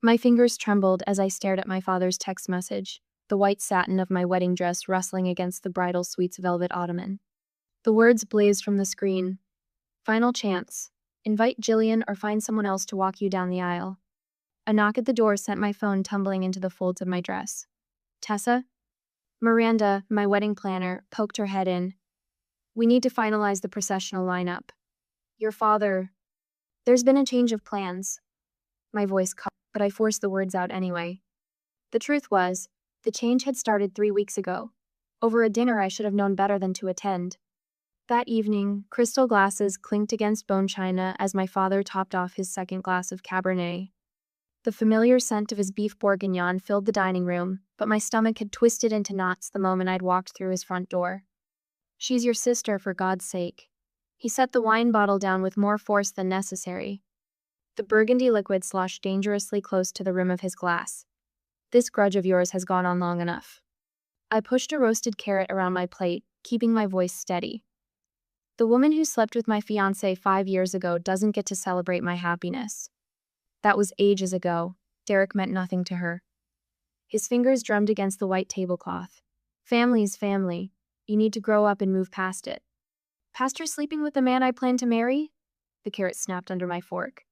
My fingers trembled as I stared at my father's text message, the white satin of my wedding dress rustling against the bridal suite's velvet ottoman. The words blazed from the screen. Final chance. Invite Jillian or find someone else to walk you down the aisle. A knock at the door sent my phone tumbling into the folds of my dress. Tessa? Miranda, my wedding planner, poked her head in. We need to finalize the processional lineup. Your father. There's been a change of plans. My voice caught, but I forced the words out anyway. The truth was, the change had started 3 weeks ago. Over a dinner I should have known better than to attend. That evening, crystal glasses clinked against bone china as my father topped off his second glass of Cabernet. The familiar scent of his beef bourguignon filled the dining room, but my stomach had twisted into knots the moment I'd walked through his front door. She's your sister, for God's sake. He set the wine bottle down with more force than necessary. The burgundy liquid sloshed dangerously close to the rim of his glass. This grudge of yours has gone on long enough. I pushed a roasted carrot around my plate, keeping my voice steady. The woman who slept with my fiancé 5 years ago doesn't get to celebrate my happiness. That was ages ago. Derek meant nothing to her. His fingers drummed against the white tablecloth. Family's family. You need to grow up and move past it. Past her sleeping with the man I planned to marry? The carrot snapped under my fork.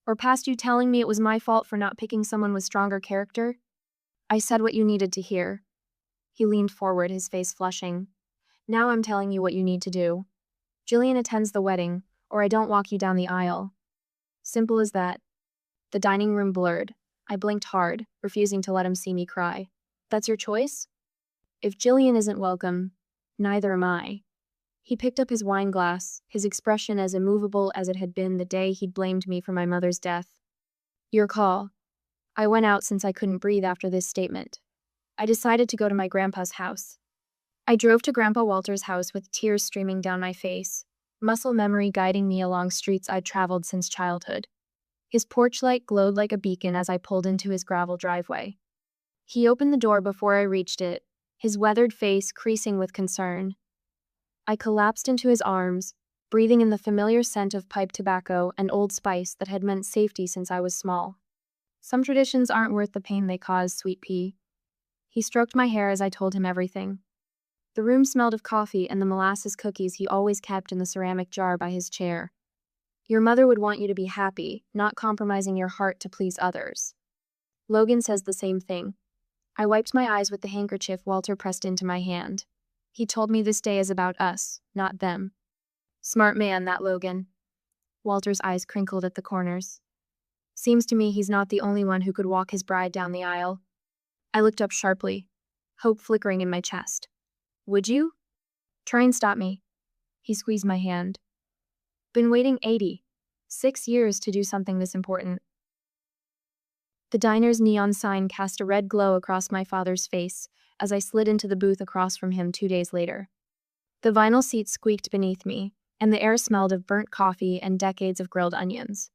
Or past you telling me it was my fault for not picking someone with stronger character? I said what you needed to hear. He leaned forward, his face flushing. Now I'm telling you what you need to do. Jillian attends the wedding, or I don't walk you down the aisle. Simple as that. The dining room blurred. I blinked hard, refusing to let him see me cry. That's your choice? If Jillian isn't welcome, neither am I. He picked up his wine glass, his expression as immovable as it had been the day he'd blamed me for my mother's death. Your call. I went out since I couldn't breathe after this statement. I decided to go to my grandpa's house. I drove to Grandpa Walter's house with tears streaming down my face, muscle memory guiding me along streets I'd traveled since childhood. His porch light glowed like a beacon as I pulled into his gravel driveway. He opened the door before I reached it, his weathered face creasing with concern. I collapsed into his arms, breathing in the familiar scent of pipe tobacco and Old Spice that had meant safety since I was small. Some traditions aren't worth the pain they cause, sweet pea. He stroked my hair as I told him everything. The room smelled of coffee and the molasses cookies he always kept in the ceramic jar by his chair. Your mother would want you to be happy, not compromising your heart to please others. Logan says the same thing. I wiped my eyes with the handkerchief Walter pressed into my hand. He told me this day is about us, not them. Smart man, that Logan. Walter's eyes crinkled at the corners. Seems to me he's not the only one who could walk his bride down the aisle. I looked up sharply, hope flickering in my chest. Would you? Try and stop me. He squeezed my hand. Been waiting 6 years to do something this important. The diner's neon sign cast a red glow across my father's face as I slid into the booth across from him 2 days later. The vinyl seat squeaked beneath me, and the air smelled of burnt coffee and decades of grilled onions.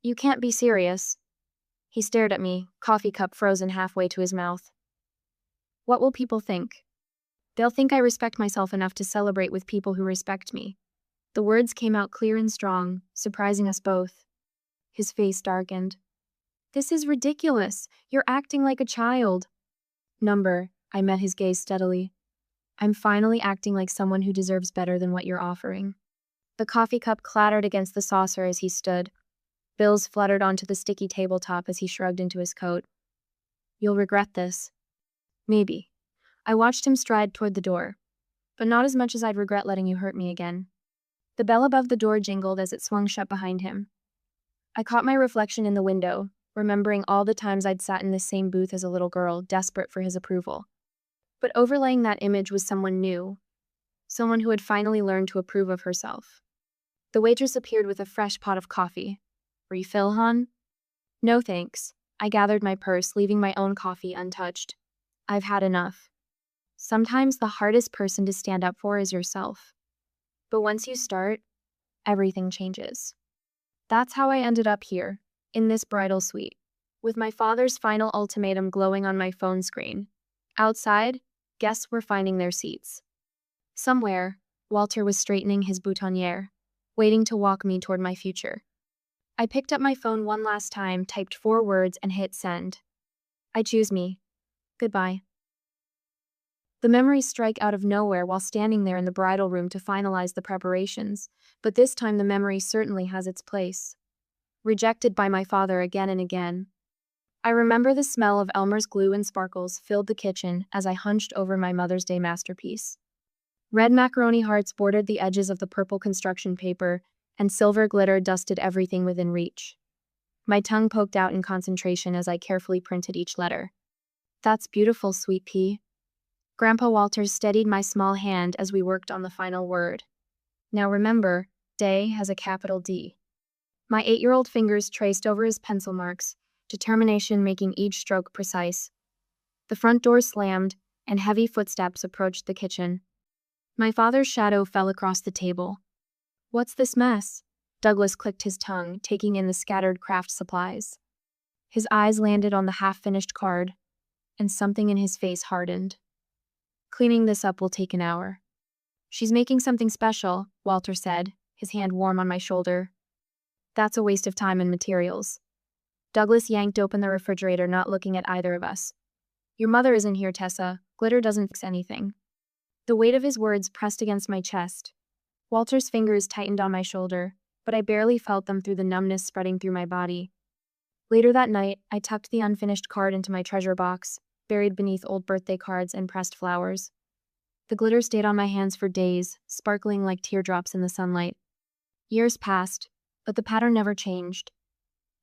You can't be serious. He stared at me, coffee cup frozen halfway to his mouth. What will people think? They'll think I respect myself enough to celebrate with people who respect me. The words came out clear and strong, surprising us both. His face darkened. This is ridiculous. You're acting like a child. Number, I met his gaze steadily. I'm finally acting like someone who deserves better than what you're offering. The coffee cup clattered against the saucer as he stood. Bills fluttered onto the sticky tabletop as he shrugged into his coat. You'll regret this. Maybe. I watched him stride toward the door. But not as much as I'd regret letting you hurt me again. The bell above the door jingled as it swung shut behind him. I caught my reflection in the window, remembering all the times I'd sat in this same booth as a little girl, desperate for his approval. But overlaying that image was someone new. Someone who had finally learned to approve of herself. The waitress appeared with a fresh pot of coffee. Refill, hon? No thanks. I gathered my purse, leaving my own coffee untouched. I've had enough. Sometimes the hardest person to stand up for is yourself. But once you start, everything changes. That's how I ended up here, in this bridal suite, with my father's final ultimatum glowing on my phone screen. Outside, guests were finding their seats. Somewhere, Walter was straightening his boutonniere, waiting to walk me toward my future. I picked up my phone one last time, typed 4 words, and hit send. I choose me. Goodbye. The memories strike out of nowhere while standing there in the bridal room to finalize the preparations, but this time the memory certainly has its place. Rejected by my father again and again. I remember the smell of Elmer's glue and sparkles filled the kitchen as I hunched over my Mother's Day masterpiece. Red macaroni hearts bordered the edges of the purple construction paper, and silver glitter dusted everything within reach. My tongue poked out in concentration as I carefully printed each letter. That's beautiful, sweet pea. Grandpa Walters steadied my small hand as we worked on the final word. Now remember, day has a capital D. My 8-year-old fingers traced over his pencil marks, determination making each stroke precise. The front door slammed, and heavy footsteps approached the kitchen. My father's shadow fell across the table. What's this mess? Douglas clicked his tongue, taking in the scattered craft supplies. His eyes landed on the half-finished card, and something in his face hardened. Cleaning this up will take an hour. She's making something special, Walter said, his hand warm on my shoulder. That's a waste of time and materials. Douglas yanked open the refrigerator, not looking at either of us. Your mother isn't here, Tessa. Glitter doesn't fix anything. The weight of his words pressed against my chest. Walter's fingers tightened on my shoulder, but I barely felt them through the numbness spreading through my body. Later that night, I tucked the unfinished card into my treasure box, buried beneath old birthday cards and pressed flowers. The glitter stayed on my hands for days, sparkling like teardrops in the sunlight. Years passed, but the pattern never changed.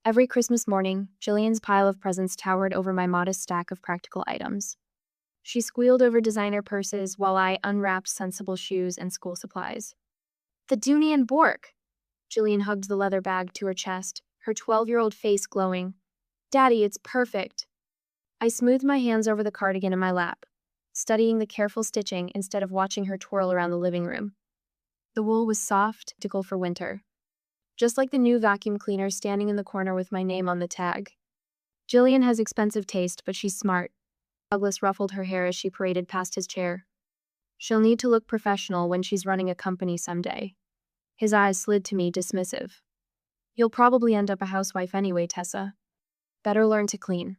Every Christmas morning, Jillian's pile of presents towered over my modest stack of practical items. She squealed over designer purses while I unwrapped sensible shoes and school supplies. The Dooney and Bork! Jillian hugged the leather bag to her chest, her 12-year-old face glowing. Daddy, it's perfect! I smoothed my hands over the cardigan in my lap, studying the careful stitching instead of watching her twirl around the living room. The wool was soft, typical for winter. Just like the new vacuum cleaner standing in the corner with my name on the tag. Jillian has expensive taste, but she's smart. Douglas ruffled her hair as she paraded past his chair. She'll need to look professional when she's running a company someday. His eyes slid to me, dismissive. You'll probably end up a housewife anyway, Tessa. Better learn to clean.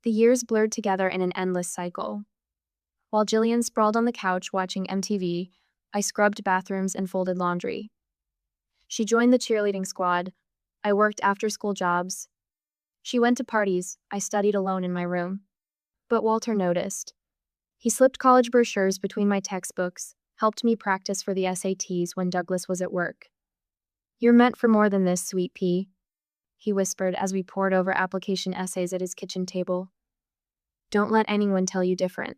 The years blurred together in an endless cycle. While Jillian sprawled on the couch watching MTV, I scrubbed bathrooms and folded laundry. She joined the cheerleading squad. I worked after-school jobs. She went to parties. I studied alone in my room. But Walter noticed. He slipped college brochures between my textbooks, helped me practice for the SATs when Douglas was at work. You're meant for more than this, sweet pea, he whispered as we pored over application essays at his kitchen table. Don't let anyone tell you different.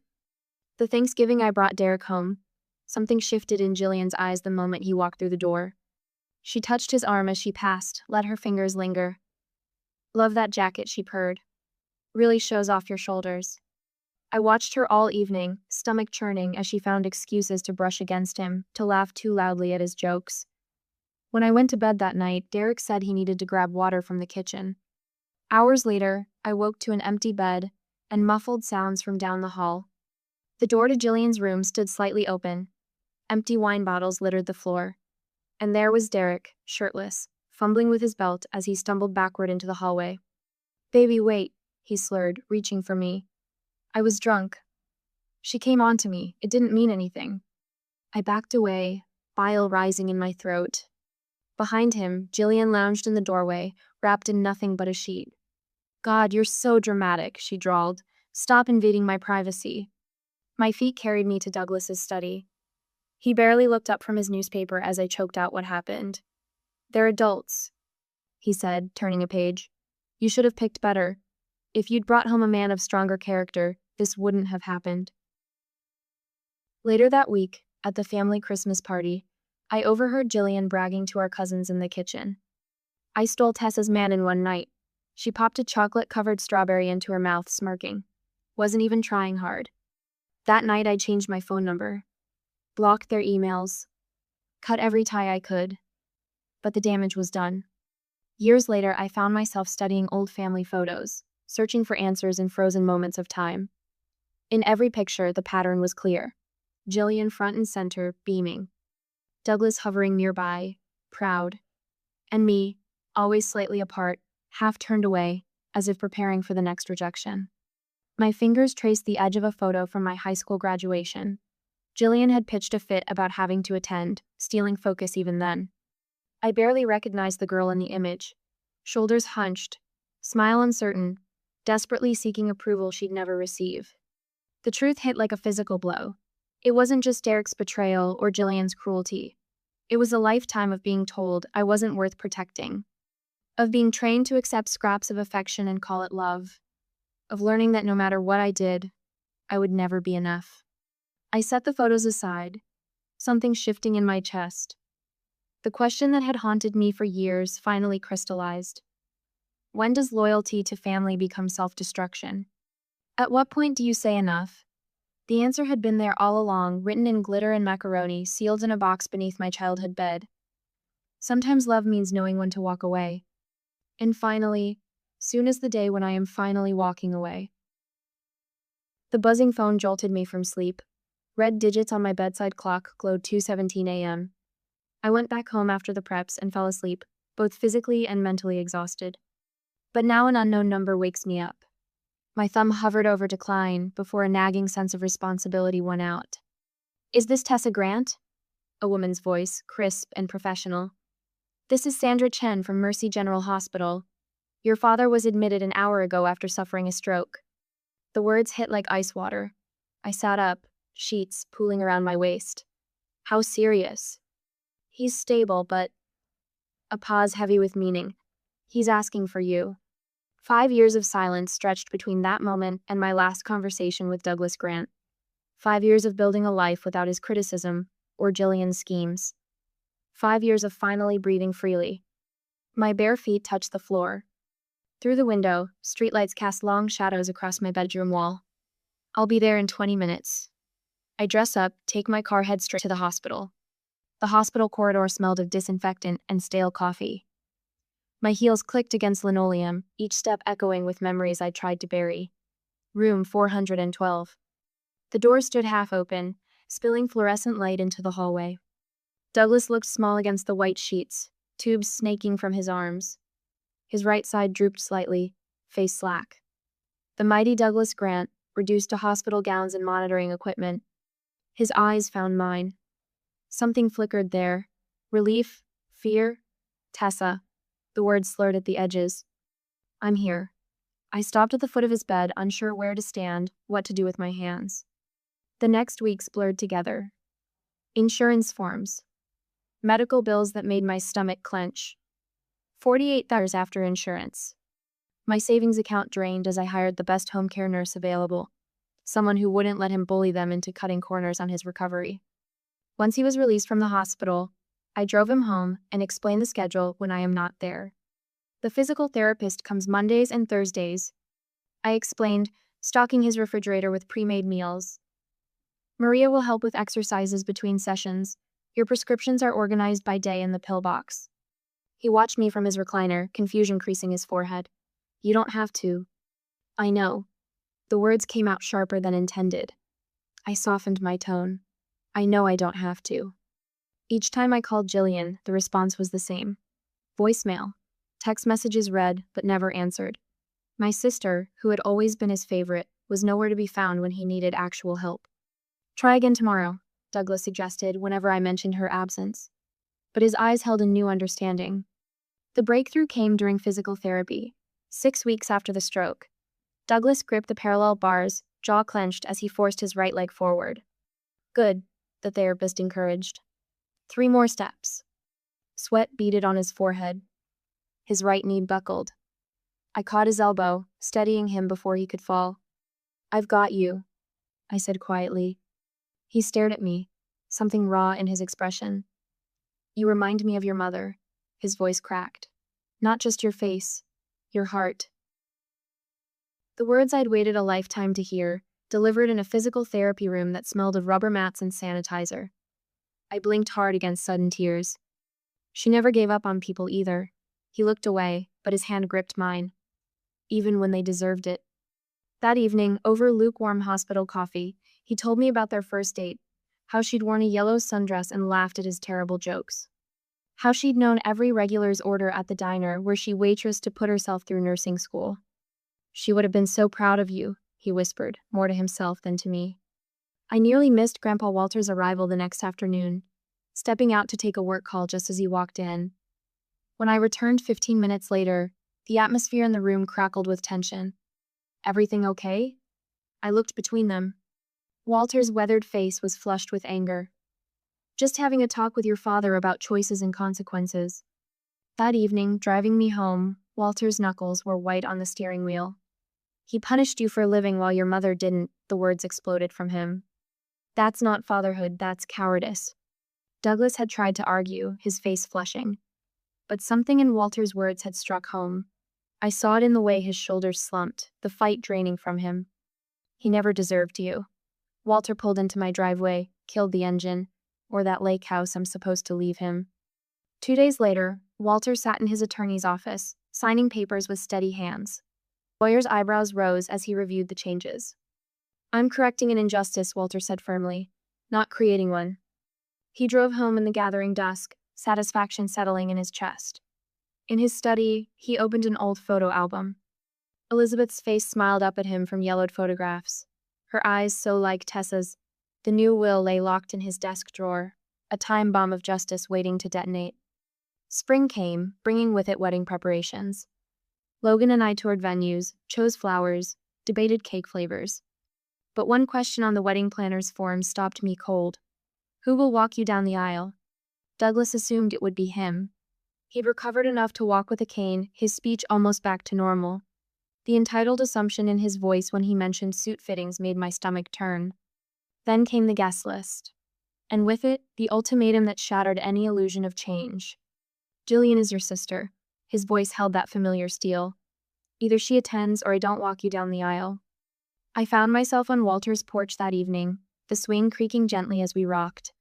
The Thanksgiving I brought Derek home. Something shifted in Jillian's eyes the moment he walked through the door. She touched his arm as she passed, let her fingers linger. Love that jacket, she purred. Really shows off your shoulders. I watched her all evening, stomach churning as she found excuses to brush against him, to laugh too loudly at his jokes. When I went to bed that night, Derek said he needed to grab water from the kitchen. Hours later, I woke to an empty bed and muffled sounds from down the hall. The door to Jillian's room stood slightly open. Empty wine bottles littered the floor. And there was Derek, shirtless, fumbling with his belt as he stumbled backward into the hallway. Baby, wait, he slurred, reaching for me. I was drunk. She came on to me. It didn't mean anything. I backed away, bile rising in my throat. Behind him, Jillian lounged in the doorway, wrapped in nothing but a sheet. God, you're so dramatic, she drawled. Stop invading my privacy. My feet carried me to Douglas's study. He barely looked up from his newspaper as I choked out what happened. They're adults, he said, turning a page. You should have picked better. If you'd brought home a man of stronger character, this wouldn't have happened. Later that week, at the family Christmas party, I overheard Jillian bragging to our cousins in the kitchen. I stole Tessa's man in one night. She popped a chocolate-covered strawberry into her mouth, smirking. Wasn't even trying hard. That night I changed my phone number. Blocked their emails. Cut every tie I could. But the damage was done. Years later, I found myself studying old family photos, searching for answers in frozen moments of time. In every picture, the pattern was clear. Jillian front and center, beaming. Douglas hovering nearby, proud. And me, always slightly apart, half turned away, as if preparing for the next rejection. My fingers traced the edge of a photo from my high school graduation. Jillian had pitched a fit about having to attend, stealing focus even then. I barely recognized the girl in the image. Shoulders hunched, smile uncertain, desperately seeking approval she'd never receive. The truth hit like a physical blow. It wasn't just Derek's betrayal or Jillian's cruelty. It was a lifetime of being told I wasn't worth protecting, of being trained to accept scraps of affection and call it love, of learning that no matter what I did, I would never be enough. I set the photos aside, something shifting in my chest. The question that had haunted me for years finally crystallized. When does loyalty to family become self-destruction? At what point do you say enough? The answer had been there all along, written in glitter and macaroni, sealed in a box beneath my childhood bed. Sometimes love means knowing when to walk away. And finally, soon as the day when I am finally walking away. The buzzing phone jolted me from sleep. Red digits on my bedside clock glowed 2:17 a.m. I went back home after the preps and fell asleep, both physically and mentally exhausted. But now an unknown number wakes me up. My thumb hovered over decline before a nagging sense of responsibility won out. "Is this Tessa Grant?" A woman's voice, crisp and professional. "This is Sandra Chen from Mercy General Hospital. Your father was admitted an hour ago after suffering a stroke." The words hit like ice water. I sat up, sheets pooling around my waist. "How serious?" "He's stable, but..." A pause heavy with meaning. "He's asking for you." 5 years of silence stretched between that moment and my last conversation with Douglas Grant. 5 years of building a life without his criticism or Jillian's schemes. 5 years of finally breathing freely. My bare feet touched the floor. Through the window, streetlights cast long shadows across my bedroom wall. "I'll be there in 20 minutes. I dress up, take my car, head straight to the hospital. The hospital corridor smelled of disinfectant and stale coffee. My heels clicked against linoleum, each step echoing with memories I'd tried to bury. Room 412. The door stood half open, spilling fluorescent light into the hallway. Douglas looked small against the white sheets, tubes snaking from his arms. His right side drooped slightly, face slack. The mighty Douglas Grant, reduced to hospital gowns and monitoring equipment. His eyes found mine. Something flickered there. Relief, fear, Tessa. The words slurred at the edges. "I'm here." I stopped at the foot of his bed, unsure where to stand, what to do with my hands. The next weeks blurred together. Insurance forms. Medical bills that made my stomach clench. 48 hours after insurance. My savings account drained as I hired the best home care nurse available, someone who wouldn't let him bully them into cutting corners on his recovery. Once he was released from the hospital, I drove him home and explained the schedule when I am not there. "The physical therapist comes Mondays and Thursdays," I explained, stocking his refrigerator with pre-made meals. "Maria will help with exercises between sessions. Your prescriptions are organized by day in the pill box." He watched me from his recliner, confusion creasing his forehead. "You don't have to." "I know." The words came out sharper than intended. I softened my tone. "I know I don't have to." Each time I called Jillian, the response was the same. Voicemail. Text messages read, but never answered. My sister, who had always been his favorite, was nowhere to be found when he needed actual help. "Try again tomorrow," Douglas suggested whenever I mentioned her absence. But his eyes held a new understanding. The breakthrough came during physical therapy, 6 weeks after the stroke. Douglas gripped the parallel bars, jaw clenched as he forced his right leg forward. "Good," the therapist encouraged. 3 more steps. Sweat beaded on his forehead. His right knee buckled. I caught his elbow, steadying him before he could fall. "I've got you," I said quietly. He stared at me, something raw in his expression. "You remind me of your mother," his voice cracked. "Not just your face, your heart." The words I'd waited a lifetime to hear, delivered in a physical therapy room that smelled of rubber mats and sanitizer. I blinked hard against sudden tears. She never gave up on people either. He looked away, but his hand gripped mine. Even when they deserved it. That evening, over lukewarm hospital coffee, he told me about their first date, how she'd worn a yellow sundress and laughed at his terrible jokes. How she'd known every regular's order at the diner where she waitressed to put herself through nursing school. She would have been so proud of you, he whispered, more to himself than to me. I nearly missed Grandpa Walter's arrival the next afternoon, stepping out to take a work call just as he walked in. When I returned 15 minutes later, the atmosphere in the room crackled with tension. Everything okay? I looked between them. Walter's weathered face was flushed with anger. Just having a talk with your father about choices and consequences. That evening, driving me home, Walter's knuckles were white on the steering wheel. He punished you for living while your mother didn't, the words exploded from him. That's not fatherhood, that's cowardice. Douglas had tried to argue, his face flushing. But something in Walter's words had struck home. I saw it in the way his shoulders slumped, the fight draining from him. He never deserved you. Walter pulled into my driveway, killed the engine, or that lake house I'm supposed to leave him. 2 days later, Walter sat in his attorney's office, signing papers with steady hands. The lawyer's eyebrows rose as he reviewed the changes. I'm correcting an injustice, Walter said firmly, not creating one. He drove home in the gathering dusk, satisfaction settling in his chest. In his study, he opened an old photo album. Elizabeth's face smiled up at him from yellowed photographs, her eyes so like Tessa's. The new will lay locked in his desk drawer, a time bomb of justice waiting to detonate. Spring came, bringing with it wedding preparations. Logan and I toured venues, chose flowers, debated cake flavors. But one question on the wedding planner's form stopped me cold. Who will walk you down the aisle? Douglas assumed it would be him. He'd recovered enough to walk with a cane, his speech almost back to normal. The entitled assumption in his voice when he mentioned suit fittings made my stomach turn. Then came the guest list. And with it, the ultimatum that shattered any illusion of change. Jillian is your sister. His voice held that familiar steel. Either she attends or I don't walk you down the aisle. I found myself on Walter's porch that evening, the swing creaking gently as we rocked.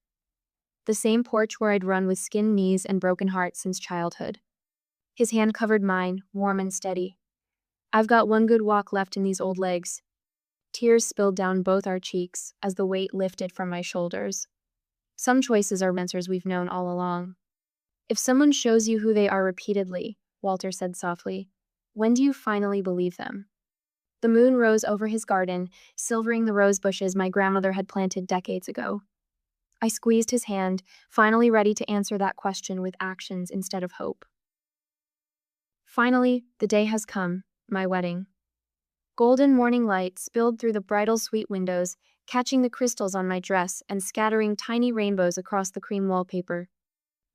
The same porch where I'd run with skinned knees and broken heart since childhood. His hand covered mine, warm and steady. I've got one good walk left in these old legs. Tears spilled down both our cheeks as the weight lifted from my shoulders. Some choices are answers we've known all along. If someone shows you who they are repeatedly, Walter said softly, when do you finally believe them? The moon rose over his garden, silvering the rose bushes my grandmother had planted decades ago. I squeezed his hand, finally ready to answer that question with actions instead of hope. Finally, the day has come, my wedding. Golden morning light spilled through the bridal suite windows, catching the crystals on my dress and scattering tiny rainbows across the cream wallpaper.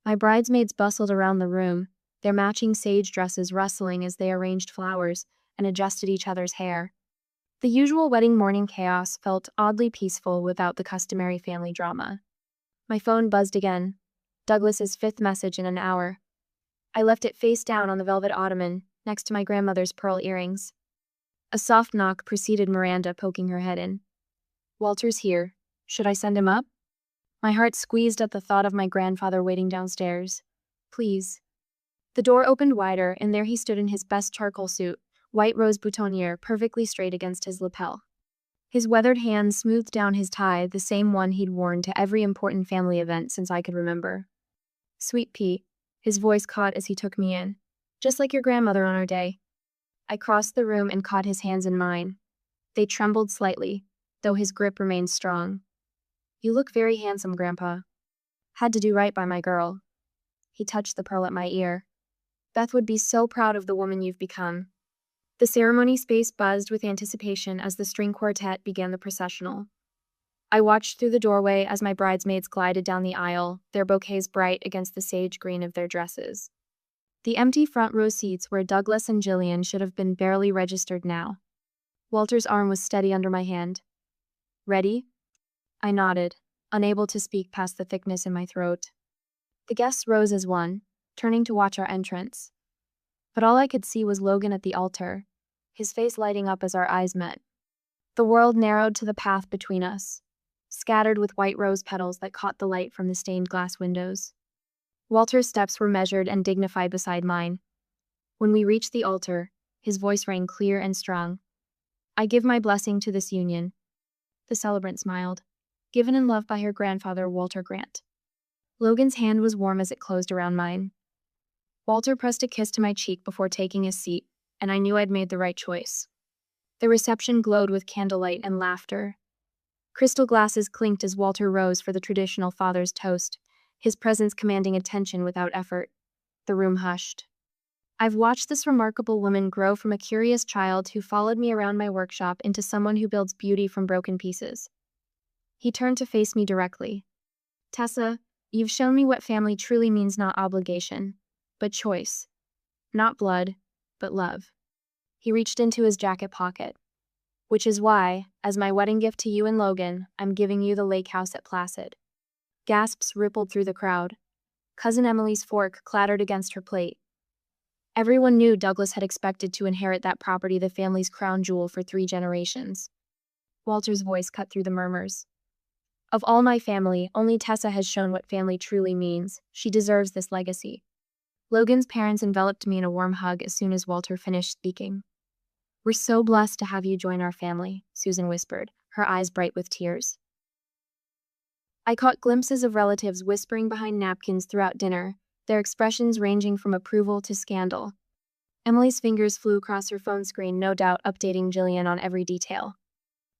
My bridesmaids bustled around the room, their matching sage dresses rustling as they arranged flowers and adjusted each other's hair. The usual wedding morning chaos felt oddly peaceful without the customary family drama. My phone buzzed again. Douglas's 5th message in an hour. I left it face down on the velvet ottoman, next to my grandmother's pearl earrings. A soft knock preceded Miranda poking her head in. Walter's here. Should I send him up? My heart squeezed at the thought of my grandfather waiting downstairs. Please. The door opened wider, and there he stood in his best charcoal suit, white rose boutonniere perfectly straight against his lapel. His weathered hand smoothed down his tie, the same one he'd worn to every important family event since I could remember. Sweet Pete, his voice caught as he took me in. Just like your grandmother on our day. I crossed the room and caught his hands in mine. They trembled slightly, though his grip remained strong. You look very handsome, Grandpa. Had to do right by my girl. He touched the pearl at my ear. Beth would be so proud of the woman you've become. The ceremony space buzzed with anticipation as the string quartet began the processional. I watched through the doorway as my bridesmaids glided down the aisle, their bouquets bright against the sage green of their dresses. The empty front row seats where Douglas and Jillian should have been barely registered now. Walter's arm was steady under my hand. Ready? I nodded, unable to speak past the thickness in my throat. The guests rose as one, turning to watch our entrance. But all I could see was Logan at the altar, his face lighting up as our eyes met. The world narrowed to the path between us, scattered with white rose petals that caught the light from the stained glass windows. Walter's steps were measured and dignified beside mine. When we reached the altar, his voice rang clear and strong. I give my blessing to this union. The celebrant smiled. Given in love by her grandfather, Walter Grant. Logan's hand was warm as it closed around mine. Walter pressed a kiss to my cheek before taking his seat, and I knew I'd made the right choice. The reception glowed with candlelight and laughter. Crystal glasses clinked as Walter rose for the traditional father's toast, his presence commanding attention without effort. The room hushed. I've watched this remarkable woman grow from a curious child who followed me around my workshop into someone who builds beauty from broken pieces. He turned to face me directly. Tessa, you've shown me what family truly means, not obligation, but choice. Not blood, but love. He reached into his jacket pocket. Which is why, as my wedding gift to you and Logan, I'm giving you the lake house at Placid. Gasps rippled through the crowd. Cousin Emily's fork clattered against her plate. Everyone knew Douglas had expected to inherit that property, the family's crown jewel, for 3 generations. Walter's voice cut through the murmurs. Of all my family, only Tessa has shown what family truly means. She deserves this legacy. Logan's parents enveloped me in a warm hug as soon as Walter finished speaking. We're so blessed to have you join our family, Susan whispered, her eyes bright with tears. I caught glimpses of relatives whispering behind napkins throughout dinner, their expressions ranging from approval to scandal. Emily's fingers flew across her phone screen, no doubt updating Jillian on every detail.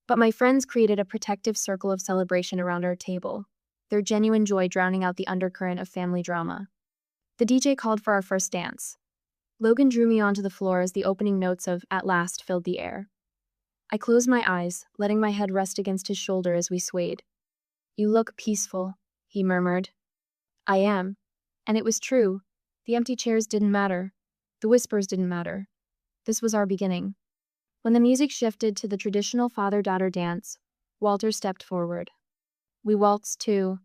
But my friends created a protective circle of celebration around our table, their genuine joy drowning out the undercurrent of family drama. The DJ called for our first dance. Logan drew me onto the floor as the opening notes of At Last filled the air. I closed my eyes, letting my head rest against his shoulder as we swayed. You look peaceful, he murmured. I am. And it was true. The empty chairs didn't matter. The whispers didn't matter. This was our beginning. When the music shifted to the traditional father-daughter dance, Walter stepped forward. We waltzed too.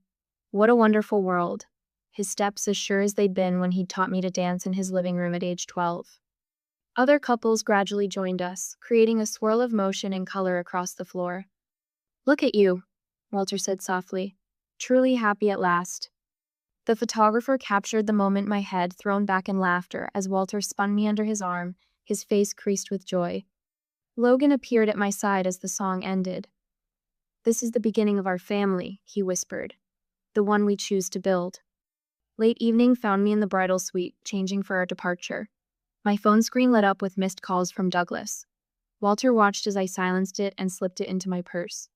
What a wonderful world. His steps as sure as they'd been when he'd taught me to dance in his living room at age 12. Other couples gradually joined us, creating a swirl of motion and color across the floor. Look at you, Walter said softly, truly happy at last. The photographer captured the moment, my head thrown back in laughter as Walter spun me under his arm, his face creased with joy. Logan appeared at my side as the song ended. This is the beginning of our family, he whispered, the one we choose to build. Late evening found me in the bridal suite, changing for our departure. My phone screen lit up with missed calls from Douglas. Walter watched as I silenced it and slipped it into my purse.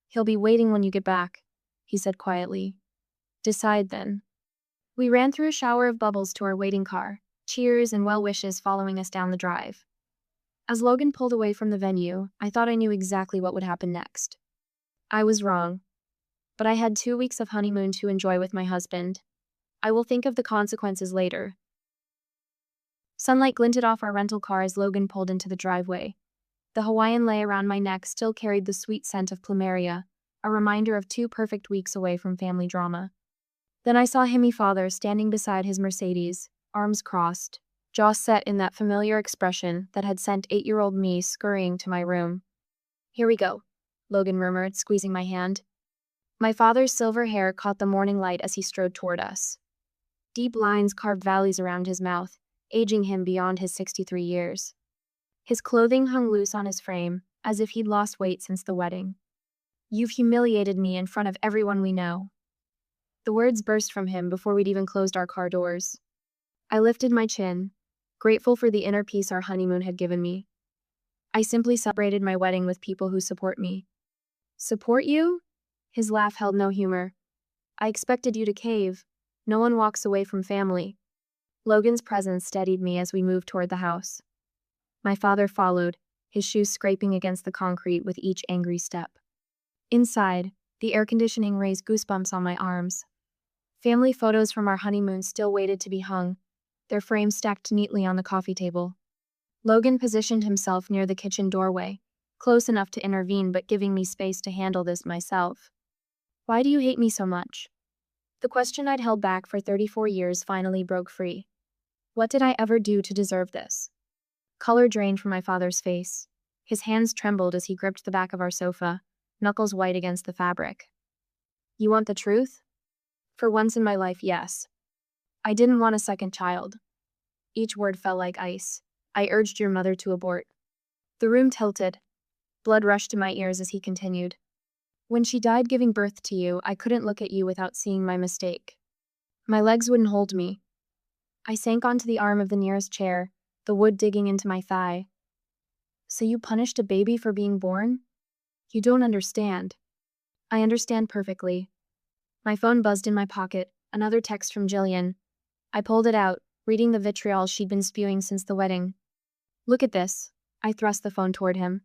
He'll be waiting when you get back, he said quietly. Decide then. We ran through a shower of bubbles to our waiting car, cheers and well wishes following us down the drive. As Logan pulled away from the venue, I thought I knew exactly what would happen next. I was wrong. But I had 2 weeks of honeymoon to enjoy with my husband. I will think of the consequences later. Sunlight glinted off our rental car as Logan pulled into the driveway. The Hawaiian lei around my neck still carried the sweet scent of plumeria, a reminder of 2 perfect weeks away from family drama. Then I saw Himmy Father standing beside his Mercedes, arms crossed, jaw set in that familiar expression that had sent 8-year-old me scurrying to my room. Here we go, Logan murmured, squeezing my hand. My father's silver hair caught the morning light as he strode toward us. Deep lines carved valleys around his mouth, aging him beyond his 63 years. His clothing hung loose on his frame, as if he'd lost weight since the wedding. You've humiliated me in front of everyone we know. The words burst from him before we'd even closed our car doors. I lifted my chin, grateful for the inner peace our honeymoon had given me. I simply celebrated my wedding with people who support me. Support you? His laugh held no humor. I expected you to cave. No one walks away from family. Logan's presence steadied me as we moved toward the house. My father followed, his shoes scraping against the concrete with each angry step. Inside, the air conditioning raised goosebumps on my arms. Family photos from our honeymoon still waited to be hung, their frames stacked neatly on the coffee table. Logan positioned himself near the kitchen doorway, close enough to intervene but giving me space to handle this myself. Why do you hate me so much? The question I'd held back for 34 years finally broke free. What did I ever do to deserve this? Color drained from my father's face. His hands trembled as he gripped the back of our sofa, knuckles white against the fabric. You want the truth? For once in my life, yes. I didn't want a second child. Each word fell like ice. I urged your mother to abort. The room tilted. Blood rushed to my ears as he continued. When she died giving birth to you, I couldn't look at you without seeing my mistake. My legs wouldn't hold me. I sank onto the arm of the nearest chair, the wood digging into my thigh. So you punished a baby for being born? You don't understand. I understand perfectly. My phone buzzed in my pocket, another text from Jillian. I pulled it out, reading the vitriol she'd been spewing since the wedding. Look at this. I thrust the phone toward him.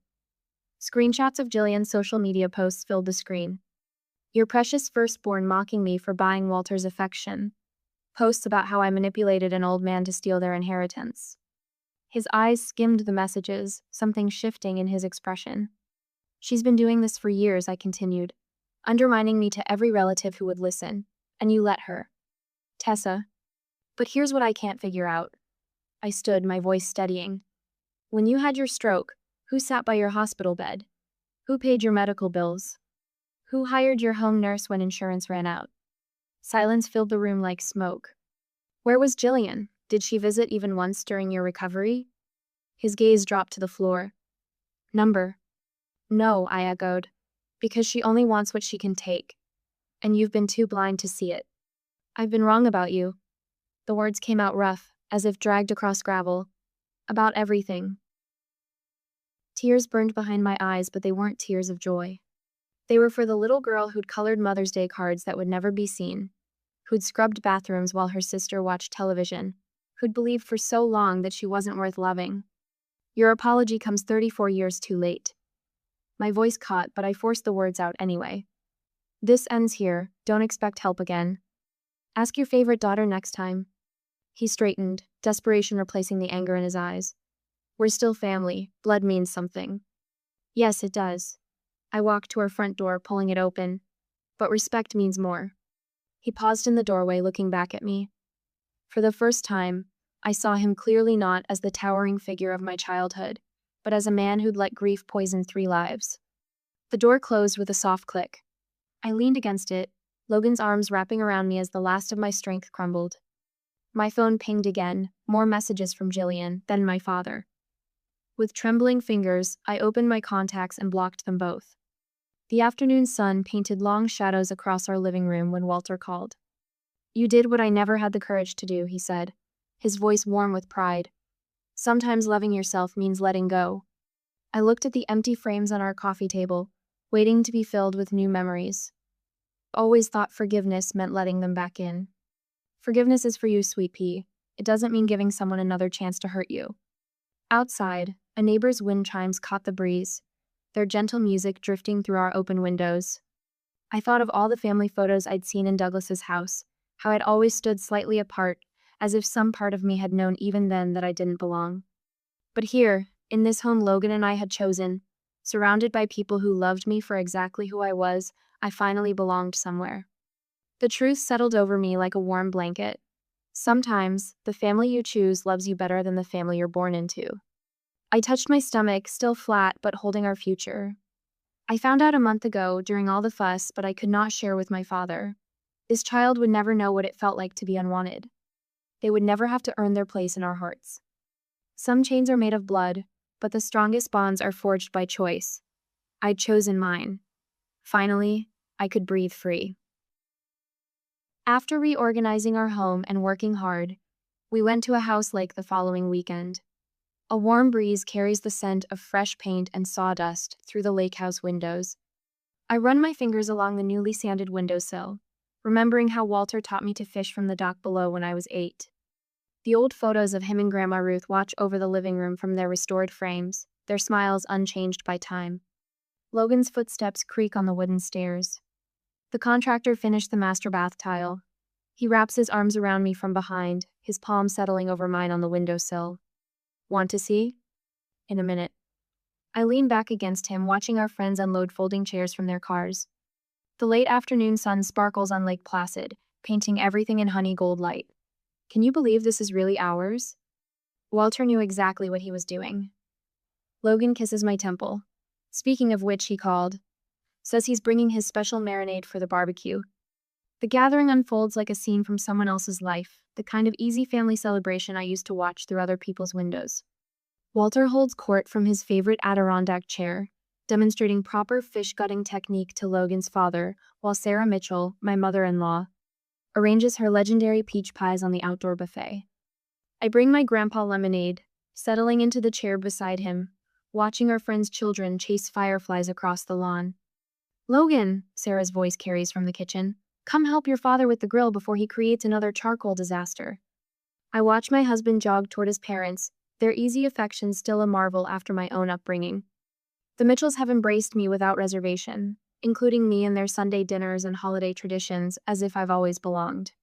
Screenshots of Jillian's social media posts filled the screen. Your precious firstborn mocking me for buying Walter's affection. Posts about how I manipulated an old man to steal their inheritance. His eyes skimmed the messages, something shifting in his expression. She's been doing this for years, I continued, undermining me to every relative who would listen, and you let her. Tessa. But here's what I can't figure out. I stood, my voice steadying. When you had your stroke, who sat by your hospital bed? Who paid your medical bills? Who hired your home nurse when insurance ran out? Silence filled the room like smoke. Where was Jillian? Did she visit even once during your recovery? His gaze dropped to the floor. Number. No, I echoed. Because she only wants what she can take. And you've been too blind to see it. I've been wrong about you. The words came out rough, as if dragged across gravel. About everything. Tears burned behind my eyes, but they weren't tears of joy. They were for the little girl who'd colored Mother's Day cards that would never be seen, who'd scrubbed bathrooms while her sister watched television, who'd believed for so long that she wasn't worth loving. Your apology comes 34 years too late. My voice caught, but I forced the words out anyway. This ends here. Don't expect help again. Ask your favorite daughter next time. He straightened, desperation replacing the anger in his eyes. We're still family. Blood means something. Yes, it does. I walked to our front door, pulling it open. But respect means more. He paused in the doorway, looking back at me. For the first time, I saw him clearly not as the towering figure of my childhood, but as a man who'd let grief poison 3 lives. The door closed with a soft click. I leaned against it, Logan's arms wrapping around me as the last of my strength crumbled. My phone pinged again, more messages from Jillian, then my father. With trembling fingers, I opened my contacts and blocked them both. The afternoon sun painted long shadows across our living room when Walter called. You did what I never had the courage to do, he said, his voice warm with pride. Sometimes loving yourself means letting go. I looked at the empty frames on our coffee table, waiting to be filled with new memories. Always thought forgiveness meant letting them back in. Forgiveness is for you, sweet pea. It doesn't mean giving someone another chance to hurt you. Outside, a neighbor's wind chimes caught the breeze, their gentle music drifting through our open windows. I thought of all the family photos I'd seen in Douglas's house, how I'd always stood slightly apart, as if some part of me had known even then that I didn't belong. But here, in this home Logan and I had chosen, surrounded by people who loved me for exactly who I was, I finally belonged somewhere. The truth settled over me like a warm blanket. Sometimes, the family you choose loves you better than the family you're born into. I touched my stomach, still flat but holding our future. I found out a month ago, during all the fuss, but I could not share with my father. This child would never know what it felt like to be unwanted. They would never have to earn their place in our hearts. Some chains are made of blood, but the strongest bonds are forged by choice. I'd chosen mine. Finally, I could breathe free. After reorganizing our home and working hard, we went to a house lake the following weekend. A warm breeze carries the scent of fresh paint and sawdust through the lake house windows. I run my fingers along the newly sanded windowsill, remembering how Walter taught me to fish from the dock below when I was 8. The old photos of him and Grandma Ruth watch over the living room from their restored frames, their smiles unchanged by time. Logan's footsteps creak on the wooden stairs. The contractor finished the master bath tile. He wraps his arms around me from behind, his palm settling over mine on the windowsill. Want to see? In a minute. I lean back against him, watching our friends unload folding chairs from their cars. The late afternoon sun sparkles on Lake Placid, painting everything in honey gold light. Can you believe this is really ours? Walter knew exactly what he was doing. Logan kisses my temple. Speaking of which, he called. Says he's bringing his special marinade for the barbecue. The gathering unfolds like a scene from someone else's life, the kind of easy family celebration I used to watch through other people's windows. Walter holds court from his favorite Adirondack chair, demonstrating proper fish gutting technique to Logan's father, while Sarah Mitchell, my mother-in-law, arranges her legendary peach pies on the outdoor buffet. I bring my grandpa lemonade, settling into the chair beside him, watching our friend's children chase fireflies across the lawn. "Logan," Sarah's voice carries from the kitchen, "come help your father with the grill before he creates another charcoal disaster." I watch my husband jog toward his parents, their easy affection still a marvel after my own upbringing. The Mitchells have embraced me without reservation, including me in their Sunday dinners and holiday traditions as if I've always belonged.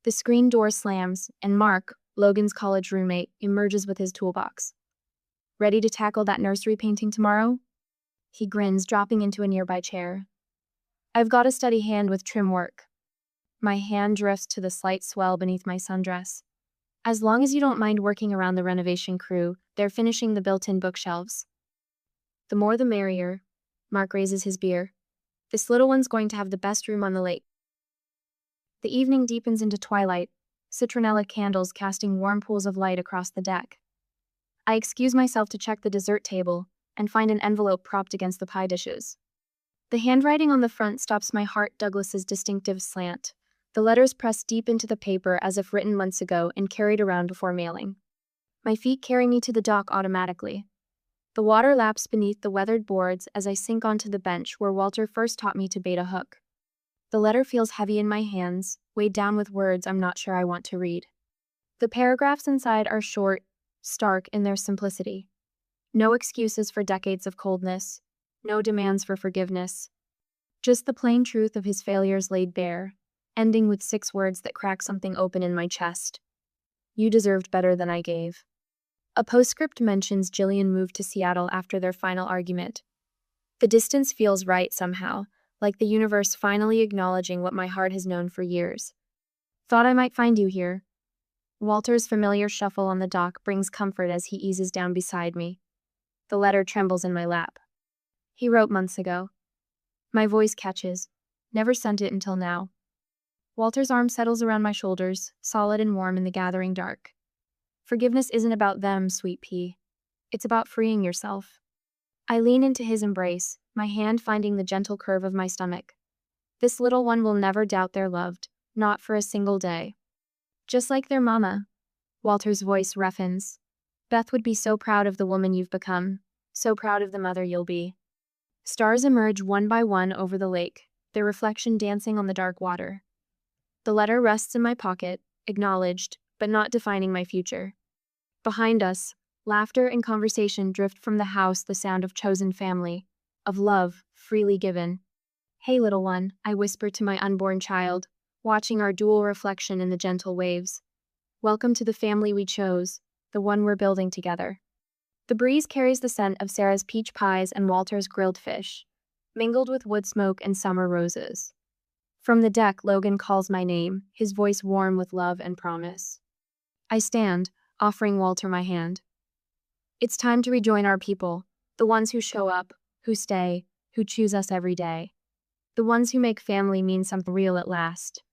The screen door slams, and Mark, Logan's college roommate, emerges with his toolbox. "Ready to tackle that nursery painting tomorrow?" He grins, dropping into a nearby chair. I've got a steady hand with trim work. My hand drifts to the slight swell beneath my sundress. "As long as you don't mind working around the renovation crew, they're finishing the built-in bookshelves." "The more the merrier." Mark raises his beer. "This little one's going to have the best room on the lake." The evening deepens into twilight, citronella candles casting warm pools of light across the deck. I excuse myself to check the dessert table and find an envelope propped against the pie dishes. The handwriting on the front stops my heart. Douglas's distinctive slant. The letters pressed deep into the paper as if written months ago and carried around before mailing. My feet carry me to the dock automatically. The water laps beneath the weathered boards as I sink onto the bench where Walter first taught me to bait a hook. The letter feels heavy in my hands, weighed down with words I'm not sure I want to read. The paragraphs inside are short, stark in their simplicity. No excuses for decades of coldness, no demands for forgiveness. Just the plain truth of his failures laid bare, ending with 6 words that crack something open in my chest. "You deserved better than I gave." A postscript mentions Jillian moved to Seattle after their final argument. The distance feels right somehow, like the universe finally acknowledging what my heart has known for years. "Thought I might find you here." Walter's familiar shuffle on the dock brings comfort as he eases down beside me. The letter trembles in my lap. He wrote months ago. My voice catches. Never sent it until now. Walter's arm settles around my shoulders, solid and warm in the gathering dark. "Forgiveness isn't about them, sweet pea. It's about freeing yourself." I lean into his embrace, my hand finding the gentle curve of my stomach. This little one will never doubt they're loved, not for a single day. "Just like their mama." Walter's voice roughens. "Beth would be so proud of the woman you've become, so proud of the mother you'll be." Stars emerge one by one over the lake, their reflection dancing on the dark water. The letter rests in my pocket, acknowledged, but not defining my future. Behind us, laughter and conversation drift from the house, the sound of chosen family, of love, freely given. "Hey, little one," I whisper to my unborn child, watching our dual reflection in the gentle waves. "Welcome to the family we chose, the one we're building together." The breeze carries the scent of Sarah's peach pies and Walter's grilled fish, mingled with wood smoke and summer roses. From the deck, Logan calls my name, his voice warm with love and promise. I stand, offering Walter my hand. It's time to rejoin our people, the ones who show up, who stay, who choose us every day. The ones who make family mean something real at last.